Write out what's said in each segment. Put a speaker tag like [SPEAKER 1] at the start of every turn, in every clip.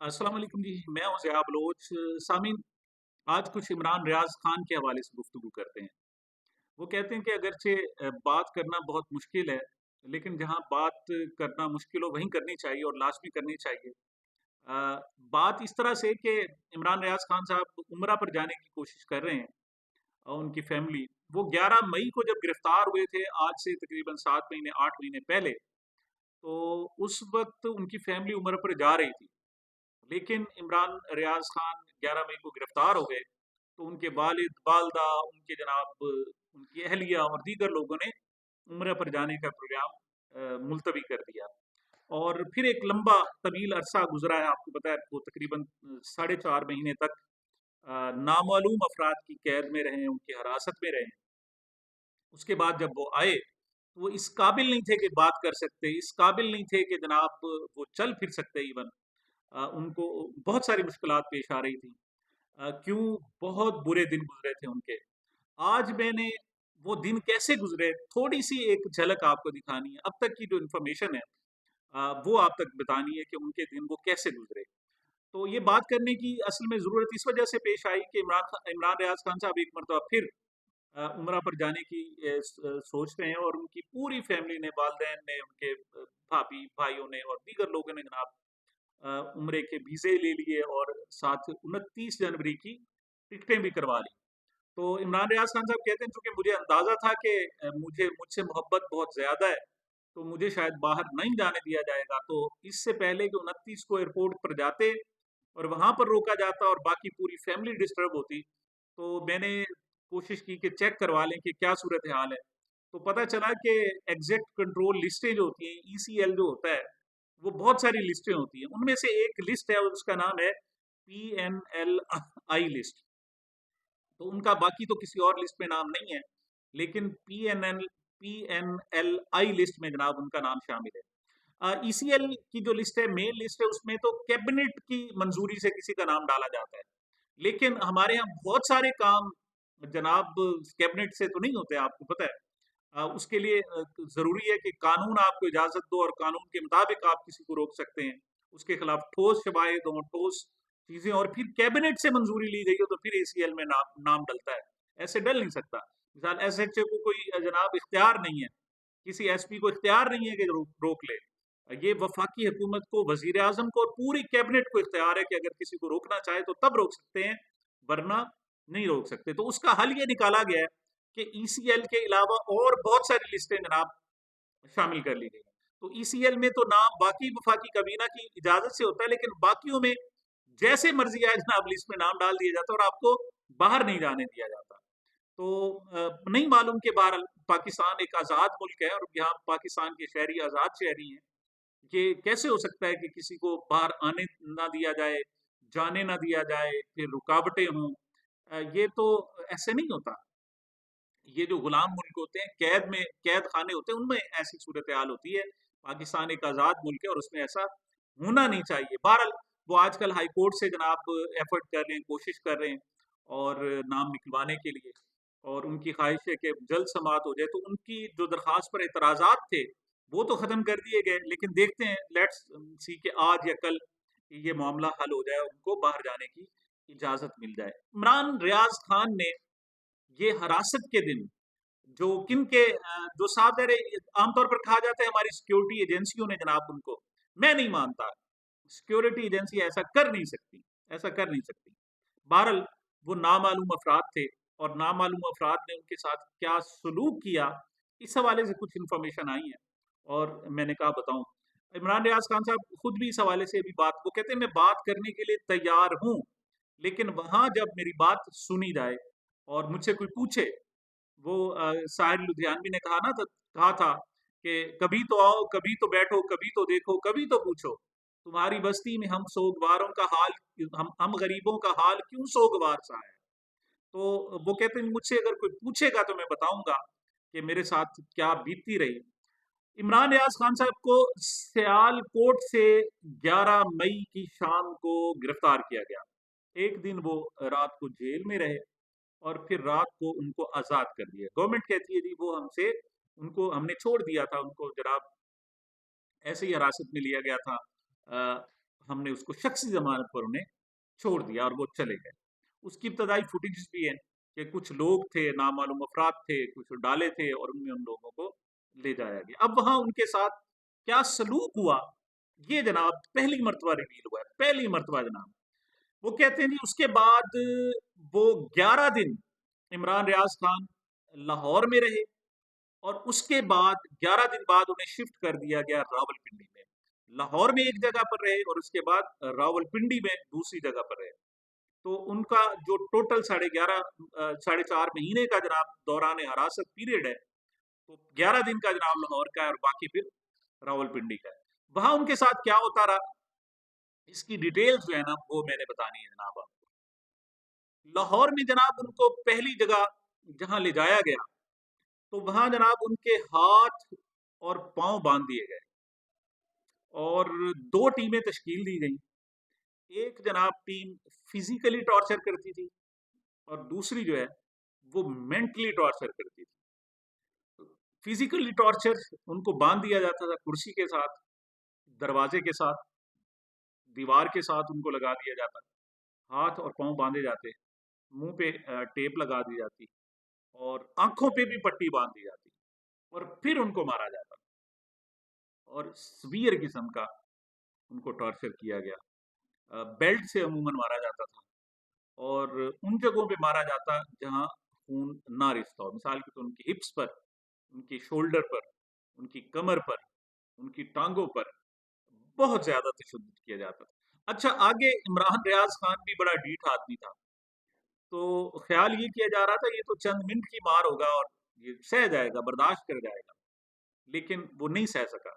[SPEAKER 1] अस्सलाम वालेकुम जी, मैं हूँ ज़िया बलोच। सामीन, आज कुछ इमरान रियाज़ खान के हवाले से गुफ्तगू करते हैं। वो कहते हैं कि अगरचे बात करना बहुत मुश्किल है, लेकिन जहाँ बात करना मुश्किल हो वहीं करनी चाहिए और लाज़मी करनी चाहिए। अ, बात इस तरह से कि इमरान रियाज़ खान साहब उम्रा पर जाने की कोशिश कर रहे हैं और उनकी फ़ैमिली, वो 11 मई को जब गिरफ़्तार हुए थे, आज से तकरीबन 7 महीने, 8 महीने पहले, तो उस वक़्त उनकी फ़ैमिली उम्रा पर जा रही थी। लेकिन इमरान रियाज़ खान 11 मई को गिरफ्तार हो गए, तो उनके वालिद, वालदा, उनके जनाब उनकी अहलिया और दीगर लोगों ने उम्रा पर जाने का प्रोग्राम मुलतवी कर दिया। और फिर एक लंबा तवील अरसा गुजरा है, आपको पता है, वो तकरीबन साढ़े 4 महीने तक नामालूम अफराद की कैद में रहे, उनकी हिरासत में रहे। उसके बाद जब वो आए, तो वो इस काबिल नहीं थे कि बात कर सकते, इस काबिल नहीं थे कि जनाब वो चल फिर सकते इवन। उनको बहुत सारी मुश्किलात पेश आ रही थी। क्यों? बहुत बुरे दिन गुजरे थे उनके। आज मैंने वो दिन कैसे गुजरे, थोड़ी-सी एक झलक आपको दिखानी है। अब तक की जो इन्फॉर्मेशन है वो आप तक बतानी है कि उनके दिन वो कैसे गुजरे। तो ये बात करने की असल में ज़रूरत इस वजह से पेश आई कि इमरान रियाज़ खान साहब एक मर्तबा फिर उम्रा पर जाने की सोच रहे हैं और उनकी पूरी फैमिली ने, वालिदैन ने, उनके भाभी, भाइयों ने और दीगर लोगों ने जनाब उम्रे के वीज़े ले लिए और साथ 29 जनवरी की टिकटें भी करवा ली। तो इमरान रियाज़ खान साहब कहते हैं, चूँकि मुझे अंदाज़ा था कि मुझसे मोहब्बत बहुत ज़्यादा है, तो मुझे शायद बाहर नहीं जाने दिया जाएगा। तो इससे पहले कि 29 को एयरपोर्ट पर जाते और वहाँ पर रोका जाता और बाकी पूरी फैमिली डिस्टर्ब होती, तो मैंने कोशिश की कि चेक करवा लें कि क्या सूरत-ए-हाल है। तो पता चला कि एग्ज़िट कंट्रोल लिस्टें जो होती हैं, ईसीएल जो होता है, वो बहुत सारी लिस्टें होती हैं। उनमें से एक लिस्ट है और उसका नाम है पीएनएल लिस्ट। तो उनका बाकी तो किसी और लिस्ट में नाम नहीं है, लेकिन पीएनएलआई लिस्ट में जनाब उनका नाम शामिल है। ईसीएल की जो लिस्ट है, मेन लिस्ट है, उसमें तो कैबिनेट की मंजूरी से किसी का नाम डाला जाता है। लेकिन हमारे यहाँ बहुत सारे काम जनाब कैबिनेट से तो नहीं होते, आपको पता है। उसके लिए ज़रूरी है कि कानून आपको इजाज़त दो और कानून के मुताबिक आप किसी को रोक सकते हैं। उसके खिलाफ ठोस शवाहिद हों, ठोस चीज़ें, और फिर कैबिनेट से मंजूरी ली गई हो तो फिर एसीएल में नाम नाम डलता है। ऐसे डल नहीं सकता। मिसाल एसएचओ को कोई जनाब इख्तियार नहीं है, किसी एसपी को इख्तियार नहीं है कि रोक ले। ये वफाकी हुकूमत को, वज़ीर-ए-आज़म को और पूरी कैबिनेट को इख्तियार है कि अगर किसी को रोकना चाहे तो तब रोक सकते हैं, वरना नहीं रोक सकते। तो उसका हल ये निकाला गया है कि ईसीएल के अलावा और बहुत सारी लिस्टें जनाब शामिल कर ली गई। तो ईसीएल में तो नाम बाकी वफाकी काबीना की इजाज़त से होता है, लेकिन बाकियों में जैसे मर्ज़ी आए जनाब लिस्ट में नाम डाल दिया जाता है और आपको बाहर नहीं जाने दिया जाता। तो नहीं मालूम कि बहरहाल पाकिस्तान एक आज़ाद मुल्क है और यहाँ पाकिस्तान के शहरी आज़ाद शहरी हैं। ये कैसे हो सकता है कि किसी को बाहर आने ना दिया जाए, जाने ना दिया जाए, फिर रुकावटें हों? ये तो ऐसे नहीं होता। ये जो गुलाम मुल्क होते हैं, कैद खाने होते हैं, उनमें ऐसी सूरत-ए-हाल होती है। पाकिस्तान एक आज़ाद मुल्क है और उसमें ऐसा होना नहीं चाहिए। बहरहाल वो आजकल हाई कोर्ट से जनाब एफर्ट कर रहे हैं, कोशिश कर रहे हैं और नाम निकलवाने के लिए, और उनकी ख़्वाहिश है कि जल्द समाअत हो जाए। तो उनकी जो दरख़्वास्त पर एतराज़ात थे, वो तो ख़त्म कर दिए गए, लेकिन देखते हैं, लेट्स सी कि आज या कल ये मामला हल हो जाए और उनको बाहर जाने की इजाज़त मिल जाए। इमरान रियाज़ खान ने ये हिरासत के दिन जो किनके जो साहब आमतौर पर कहा जाता है हमारी सिक्योरिटी एजेंसियों ने जनाब उनको, मैं नहीं मानता। सिक्योरिटी एजेंसी ऐसा कर नहीं सकती, ऐसा कर नहीं सकती। बहरहाल वो नामालूम अफराद थे और नामालूम अफराद ने उनके साथ क्या सलूक किया, इस हवाले से कुछ इन्फॉर्मेशन आई है और मैंने कहा बताऊँ। इमरान रियाज़ खान साहब खुद भी इस हवाले से अभी बात, वो कहते हैं मैं बात करने के लिए तैयार हूँ, लेकिन वहाँ जब मेरी बात सुनी जाए और मुझसे कोई पूछे, वो साहिर लुधियानवी ने कहा था कि कभी तो आओ, कभी तो बैठो, कभी तो देखो, कभी तो पूछो, तुम्हारी बस्ती में हम सोगवारों का हाल, हम गरीबों का हाल क्यों सोगवार सा है। तो वो कहते हैं मुझसे अगर कोई पूछेगा तो मैं बताऊंगा कि मेरे साथ क्या बीतती रही। इमरान रियाज खान साहब को सियालकोट से 11 मई की शाम को गिरफ्तार किया गया। एक दिन वो रात को जेल में रहे और फिर रात को उनको आज़ाद कर दिया। गवर्नमेंट कहती है जी वो हमसे, उनको हमने छोड़ दिया था, उनको जनाब ऐसे ही हिरासत में लिया गया था। हमने उसको शख्सी जमानत पर उन्हें छोड़ दिया और वो चले गए। उसकी इब्तदाई फुटेज भी है कि कुछ लोग थे, नामालूम अफराद थे, कुछ डाले थे और उनमें उन लोगों को ले जाया गया। अब वहाँ उनके साथ क्या सलूक हुआ, ये जनाब पहली मर्तबा रिवील हुआ है, पहली मर्तबा जनाब। वो कहते हैं जी उसके बाद वो 11 दिन इमरान रियाज खान लाहौर में रहे और उसके बाद 11 दिन बाद उन्हें शिफ्ट कर दिया गया रावलपिंडी में। लाहौर में एक जगह पर रहे और उसके बाद रावलपिंडी में दूसरी जगह पर रहे। तो उनका जो टोटल 4.5 महीने का जनाब दौरान हरासत पीरियड है, तो 11 दिन का जनाब लाहौर का है और बाकी फिर रावलपिंडी का है। वहां उनके साथ क्या होता रहा, इसकी डिटेल्स जो है ना वो मैंने बतानी है जनाब आपको। लाहौर में जनाब उनको पहली जगह जहां ले जाया गया तो वहां जनाब उनके हाथ और पांव बांध दिए गए और दो टीमें तश्कील दी गई। एक जनाब टीम फिजिकली टॉर्चर करती थी और दूसरी जो है वो मेंटली टॉर्चर करती थी। फिजिकली टॉर्चर उनको बांध दिया जाता था कुर्सी के साथ, दरवाजे के साथ, दीवार के साथ उनको लगा दिया जाता, हाथ और पांव बांधे जाते, मुंह पे टेप लगा दी जाती और आंखों पे भी पट्टी बांध दी जाती और फिर उनको मारा जाता और सीवियर किस्म का उनको टॉर्चर किया गया। बेल्ट से अमूमन मारा जाता था और उन जगहों पे मारा जाता जहां खून ना रिसता हो। मिसाल के तो उनकी हिप्स पर, उनकी शोल्डर पर, उनकी कमर पर, उनकी टांगों पर बहुत ज्यादा तशद्दुद किया जाता था। अच्छा, आगे इमरान रियाज खान भी बड़ा ढीठ आदमी था, तो ख्याल ये किया जा रहा था ये तो चंद मिनट की मार होगा और ये सह जाएगा, बर्दाश्त कर जाएगा, लेकिन वो नहीं सह सका।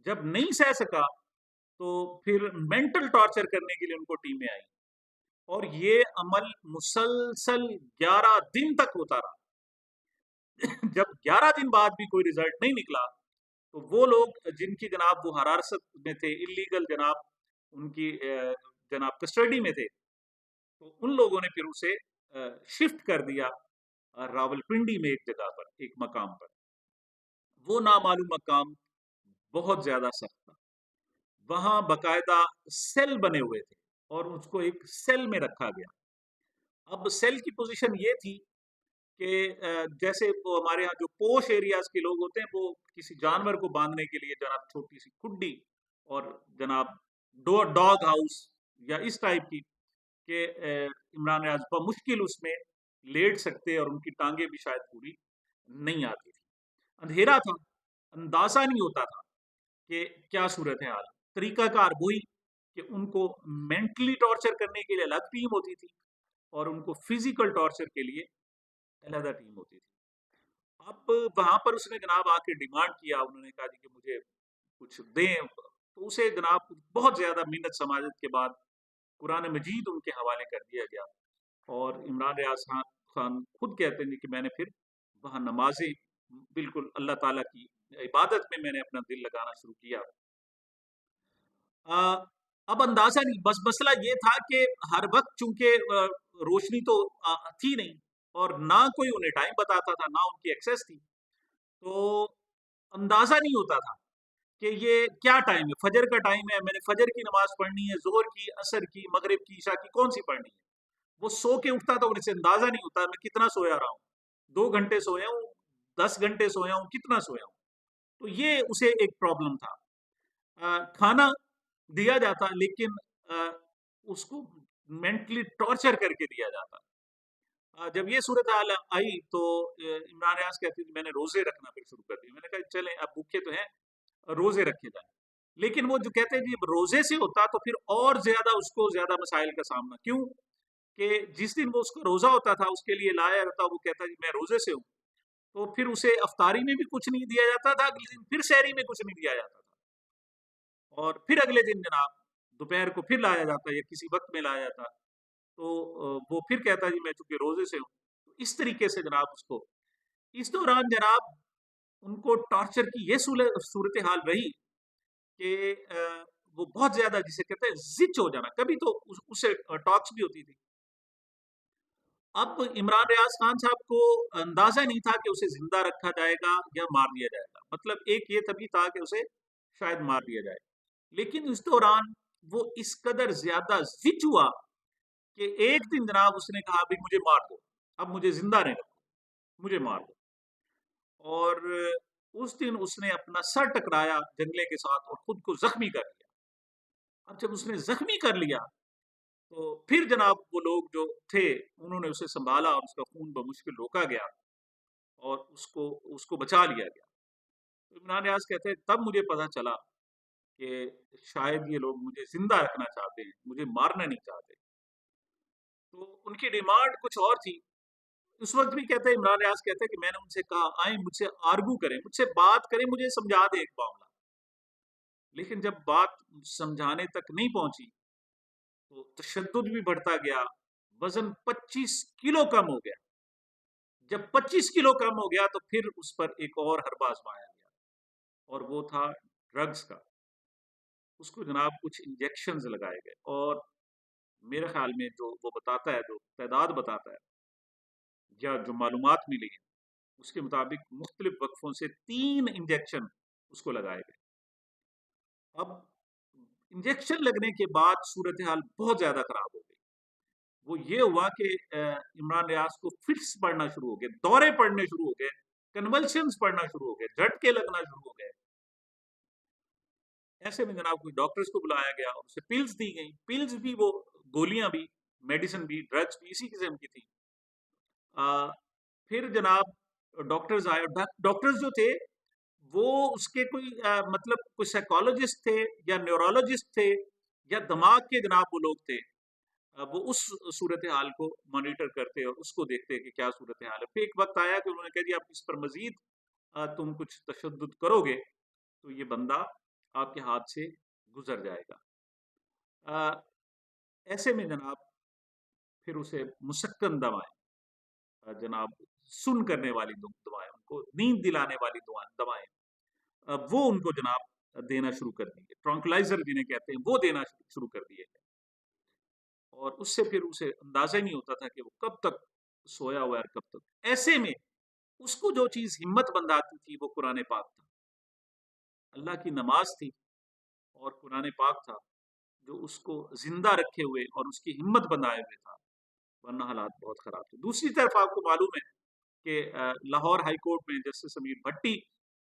[SPEAKER 1] जब नहीं सह सका तो फिर मेंटल टॉर्चर करने के लिए उनको टीमें आई और ये अमल मुसलसल 11 दिन तक होता रहा। जब 11 दिन बाद भी कोई रिजल्ट नहीं निकला तो वो लोग जिनकी जनाब वो हरासत में थे, इलीगल जनाब उनकी जनाब कस्टडी में थे, तो उन लोगों ने फिर उसे शिफ्ट कर दिया रावलपिंडी में एक जगह पर, एक मकाम पर। वो नामालूम मकाम बहुत ज्यादा सख्त था। वहां बकायदा सेल बने हुए थे और उसको एक सेल में रखा गया। अब सेल की पोजीशन ये थी कि जैसे वो हमारे यहाँ जो पोश एरियाज के लोग होते हैं वो किसी जानवर को बांधने के लिए जनाब छोटी सी खुड्डी और जनाब डॉग हाउस या इस टाइप की के इमरान रियाज मुश्किल उसमें लेट सकते और उनकी टांगे भी शायद पूरी नहीं आती थी। अंधेरा था, अंदाजा नहीं होता था कि क्या सूरत है हाल। तरीकाकार वही कि उनको मेंटली टॉर्चर करने के लिए अलग टीम होती थी और उनको फिजिकल टॉर्चर के लिए अलग टीम होती थी। अब वहां पर उसने जनाब आके डिमांड किया, उन्होंने कहा जी कि मुझे कुछ दें, तो उसे जनाब बहुत ज्यादा मिन्नत समाजत के बाद कुरान मजीद उनके हवाले कर दिया गया और इमरान रियाज खान खुद कहते हैं कि मैंने फिर वहाँ नमाजें बिल्कुल अल्लाह ताला की इबादत में मैंने अपना दिल लगाना शुरू किया। अब अंदाजा नहीं, बस मसला ये था कि हर वक्त चूंकि रोशनी तो थी नहीं और ना कोई उन्हें टाइम बताता था, ना उनकी एक्सेस थी, तो अंदाजा नहीं होता था कि ये क्या टाइम है, फजर का टाइम है, मैंने फजर की नमाज पढ़नी है, जोहर की, असर की, मगरिब की, ईशा की, कौन सी पढ़नी है। वो सो के उठता तो उनसे अंदाजा नहीं होता मैं कितना सोया रहा हूँ, 2 घंटे सोया हूँ, 10 घंटे सोया हूँ, कितना सोया हूँ। तो ये उसे एक प्रॉब्लम था। खाना दिया जाता लेकिन उसको मेंटली टॉर्चर करके दिया जाता। जब ये सूरत हाल आई तो इमरान रियाज कहते थे मैंने रोजे रखना फिर शुरू कर दिए। मैंने कहा चलें अब भूखे तो हैं, रोजे रखे जाए। लेकिन वो जो कहते हैं कि रोजे से होता तो फिर और ज्यादा उसको ज्यादा मसाइल का सामना, क्यों कि जिस दिन वो उसका रोजा होता था उसके लिए लाया जाता, वो कहता जी मैं रोजे से हूँ, तो फिर उसे अफ्तारी में भी कुछ नहीं दिया जाता था, अगले दिन फिर सहरी में कुछ नहीं दिया जाता था और फिर अगले दिन जनाब दोपहर को फिर लाया जाता या किसी वक्त में लाया जाता। तो वो फिर कहता जी मैं चूंकि रोजे से हूँ, तो इस तरीके से जनाब उसको इस दौरान जनाब उनको टॉर्चर की ये सूरत हाल रही कि वो बहुत ज्यादा जिसे कहते हैं जिच हो जाना, कभी तो उससे टॉक्स भी होती थी। अब इमरान रियाज खान साहब को अंदाजा नहीं था कि उसे जिंदा रखा जाएगा या मार दिया जाएगा, मतलब एक ये तभी था कि उसे शायद मार दिया जाए। लेकिन इस दौरान वो इस कदर ज्यादा जिद हुआ कि एक दिन जनाब उसने कहा भी मुझे मार दो, अब मुझे जिंदा नहीं रखो, मुझे मार दो। और उस दिन उसने अपना सर टकराया जंगले के साथ और खुद को जख्मी कर लिया। अब जब उसने जख्मी कर लिया तो फिर जनाब वो लोग जो थे उन्होंने उसे संभाला और उसका खून बमुश्किल रोका गया और उसको उसको बचा लिया गया। तो इमरान रियाज कहते हैं तब मुझे पता चला कि शायद ये लोग मुझे जिंदा रखना चाहते हैं, मुझे मारना नहीं चाहते। तो उनकी डिमांड कुछ और थी। उस वक्त भी कहते हैं, इमरान रियाज कहते हैं कि मैंने उनसे कहा आए मुझसे आर्गू करें, मुझसे बात करें, मुझे समझा दे एक मामला। लेकिन जब बात समझाने तक नहीं पहुंची तो तशद्दुद भी बढ़ता गया। वजन 25 किलो कम हो गया। जब 25 किलो कम हो गया तो फिर उस पर एक और हरबा आजमाया गया और वो था ड्रग्स का। उसको जनाब कुछ इंजेक्शंस लगाए गए और मेरे ख्याल में जो वो बताता है, जो तादाद बताता है या जो मालूमात मिली है उसके मुताबिक मुख्तलिफ वक्फों से 3 इंजेक्शन उसको लगाए गए। अब इंजेक्शन लगने के बाद सूरत हाल बहुत ज्यादा खराब हो गई। वो ये हुआ कि इमरान रियाज को फिट्स पड़ना शुरू हो गए, दौरे पड़ने शुरू हो गए, कन्वल्शंस पड़ना शुरू हो गए, झटके लगना शुरू हो गए। ऐसे में जनाब कुछ डॉक्टर्स को बुलाया गया और उसे पिल्स दी गई। पिल्स भी, वो गोलियां भी, मेडिसिन भी, ड्रग्स भी इसी किस्म की थी। आ, फिर जनाब डॉक्टर्स आए। डॉक्टर्स जो थे वो उसके कोई मतलब कोई साइकोलॉजिस्ट थे या न्यूरोलॉजिस्ट थे या दिमाग के जनाब वो लोग थे। वो उस सूरत हाल को मॉनिटर करते और उसको देखते कि क्या सूरत हाल है। फिर एक वक्त आया कि उन्होंने कहा जी आप इस पर मजीद तुम कुछ तशद्दुद करोगे तो ये बंदा आपके हाथ से गुजर जाएगा। अ, ऐसे में जनाब फिर उसे मुसक्कन दवाएं, जनाब सुन करने वाली दवाएं, उनको नींद दिलाने वाली दवाएं, वो उनको जनाब देना शुरू कर दिए। ट्रंकलाइजर जिन्हें कहते हैं वो देना शुरू कर दिए। और उससे फिर उसे अंदाजा ही नहीं होता था कि वो कब तक सोया हुआ है और कब तक। ऐसे में उसको जो चीज हिम्मत बंधाती थी वो कुरान पाक था, अल्लाह की नमाज थी और कुरान पाक था जो उसको जिंदा रखे हुए और उसकी हिम्मत बंधाए हुए था, वरना हालात बहुत खराब थे। दूसरी तरफ आपको मालूम है कि लाहौर हाई कोर्ट में जस्टिस समीर भट्टी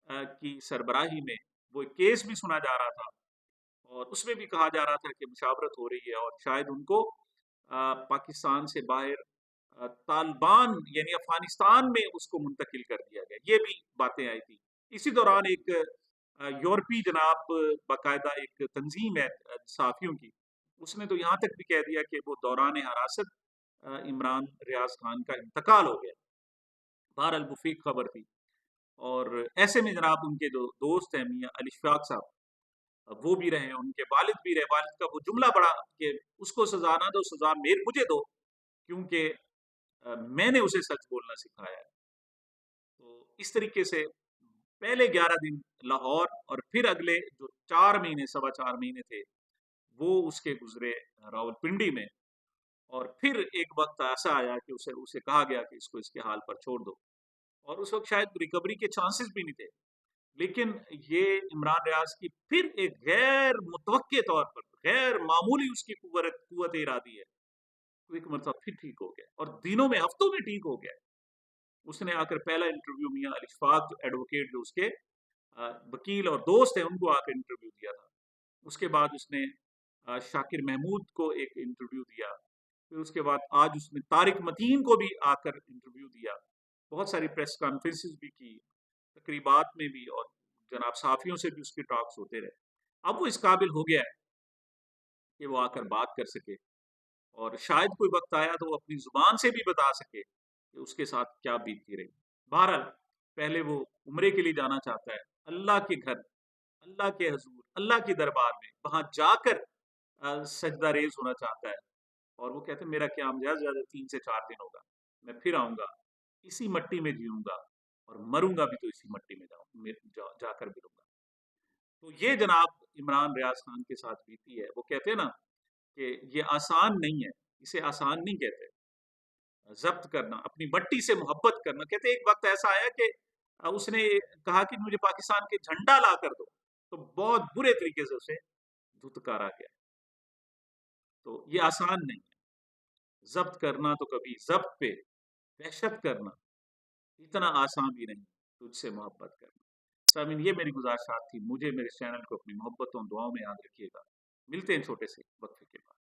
[SPEAKER 1] की सरबराही में वो एक केस भी सुना जा रहा था और उसमें भी कहा जा रहा था कि मुशावरत हो रही है और शायद उनको पाकिस्तान से बाहर तालिबान यानी अफगानिस्तान में उसको मुंतकिल कर दिया गया। ये भी बातें आई थी। इसी दौरान एक यूरोपीय जनाब, बाकायदा एक तंजीम है सहाफ़ियों की, उसने तो यहाँ तक भी कह दिया कि वो दौरान हिरासत इमरान रियाज खान का इंतकाल हो गया। बहरहाल मुफीक खबर थी। और ऐसे में जनाब उनके जो दोस्त हैं मियाँ अली इशफाक साहब, वो भी रहे, उनके वालिद भी रहे। वालिद का वो जुमला बड़ा कि उसको सजा ना दो, सजा मेरे मुझे दो, क्योंकि मैंने उसे सच बोलना सिखाया है। तो इस तरीके से पहले 11 दिन लाहौर और फिर अगले जो 4 महीने, 4.25 महीने थे वो उसके गुजरे रावलपिंडी में। और फिर एक वक्त ऐसा आया कि उसे उसे कहा गया कि इसको इसके हाल पर छोड़ दो और उस वक्त शायद रिकवरी के चांसेस भी नहीं थे। लेकिन ये इमरान रियाज की फिर एक गैर मुतवक्के तौर पर, गैर मामूली उसकी कुव्वत इरादी है, तो एक मरतबा फिर ठीक हो गया और दिनों में, हफ्तों में ठीक हो गया। उसने आकर पहला इंटरव्यू मियाँ अली इशफाक जो एडवोकेट, जो उसके वकील और दोस्त हैं, उनको आकर इंटरव्यू दिया था। उसके बाद उसने शाकिर महमूद को एक इंटरव्यू दिया। फिर उसके बाद आज उसने तारिक मतीन को भी आकर इंटरव्यू दिया। बहुत सारी प्रेस कॉन्फ्रेंसेस भी की, तकरीबात में भी, और जनाब सहाफ़ियों से भी उसके टॉक्स होते रहे। अब वो इस काबिल हो गया है कि वो आकर बात कर सके और शायद कोई वक्त आया तो वो अपनी जुबान से भी बता सके कि उसके साथ क्या बीतती रही। बहरहाल पहले वो उम्रे के लिए जाना चाहता है, अल्लाह के घर, अल्लाह के हजूर, अल्लाह के दरबार में, वहां जाकर सजदा रेज होना चाहता है। और वो कहते हैं मेरा क़याम ज्यादा से ज्यादा 3 से 4 दिन होगा, मैं फिर आऊंगा, इसी मट्टी में जीऊंगा और मरूंगा भी तो इसी मट्टी में जाकर मिलूंगा। तो ये जनाब इमरान रियाज खान के साथ बीती है। वो कहते हैं ना कि ये आसान नहीं है, इसे आसान नहीं कहते जब्त करना, अपनी मट्टी से मोहब्बत करना। कहते एक वक्त ऐसा आया कि उसने कहा कि मुझे पाकिस्तान के झंडा ला कर दो, तो बहुत बुरे तरीके से उसे धुतकारा गया। तो ये आसान नहीं है। ज़ब्त करना तो कभी ज़ब्त पे दहशत करना इतना आसान भी नहीं, तुझसे मोहब्बत करना। सामीन ये मेरी गुज़ारिशात थी, मुझे मेरे चैनल को अपनी मोहब्बतों दुआओं में याद रखिएगा। मिलते हैं छोटे से वक़्फ़े के बाद।